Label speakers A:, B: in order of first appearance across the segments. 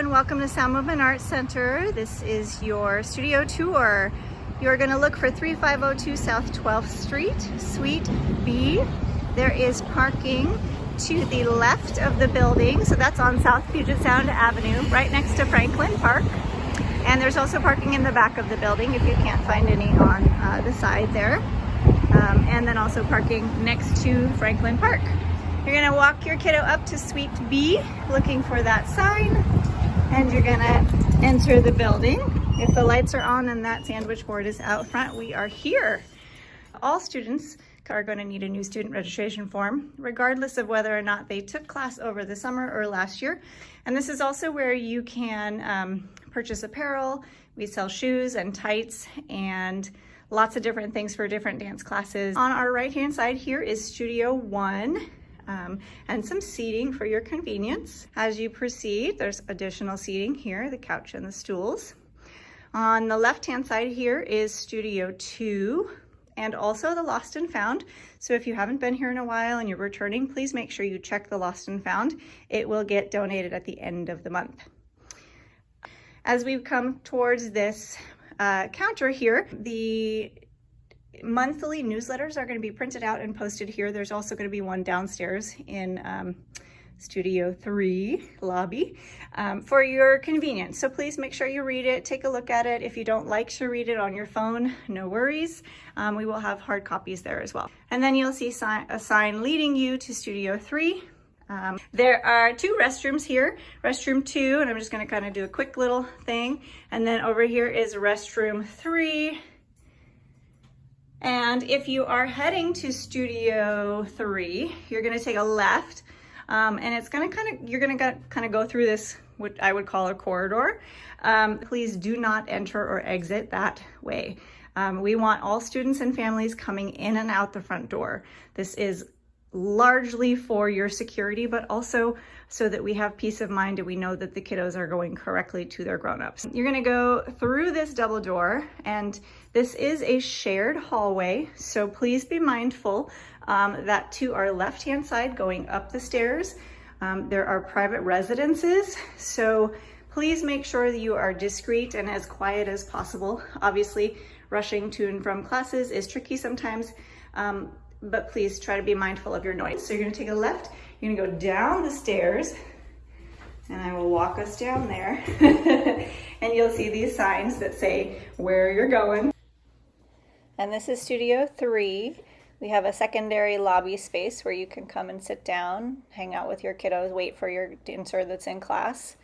A: and welcome to Sound Movement Arts Center. This is your studio tour. You're going to look for 3502 South 12th Street, Suite B. There is parking to the left of the building, so that's on South Puget Sound Avenue, right next to Franklin Park. And there's also parking in the back of the building if you can't find any on the side there. And then also parking next to Franklin Park. You're gonna walk your kiddo up to Suite B, looking for that sign, and you're gonna enter the building. If the lights are on and that sandwich board is out front, we are here. All students are going to need a new student registration form, regardless of whether or not they took class over the summer or last year. And this is also where you can purchase apparel. We sell shoes and tights and lots of different things for different dance classes. On our right-hand side here is Studio 1. And some seating for your convenience. As you proceed, there's additional seating here, the couch and the stools. On the left-hand side here is Studio 2 and also the Lost and Found. So if you haven't been here in a while and you're returning, please make sure you check the Lost and Found. It will get donated at the end of the month. As we come towards this counter here, the monthly newsletters are going to be printed out and posted here. There's also going to be one downstairs in Studio 3 lobby for your convenience. So please make sure you read it, take a look at it. If you don't like to read it on your phone, no worries. We will have hard copies there as well. And then you'll see a sign leading you to Studio 3. There are two restrooms here, restroom 2, and I'm just going to kind of do a quick little thing. And then over here is restroom 3. And if you are heading to Studio 3, you're going to take a left, and it's going to you're going to kind of go through this, what I would call a corridor. Please do not enter or exit that way. We want all students and families coming in and out the front door. This is largely for your security, but also so that we have peace of mind and we know that the kiddos are going correctly to their grown-ups. You're gonna go through this double door, and this is a shared hallway, so please be mindful that to our left-hand side going up the stairs, there are private residences, so please make sure that you are discreet and as quiet as possible. Obviously, rushing to and from classes is tricky sometimes, but please try to be mindful of your noise. So you're gonna take a left, you're gonna go down the stairs, and I will walk us down there. And you'll see these signs that say where you're going. And this is Studio 3. We have a secondary lobby space where you can come and sit down, hang out with your kiddos, wait for your dancer that's in class.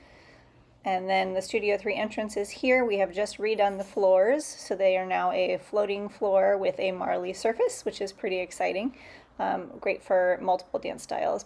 A: And then the Studio 3 entrance is here. We have just redone the floors, so they are now a floating floor with a marley surface, which is pretty exciting. Great for multiple dance styles.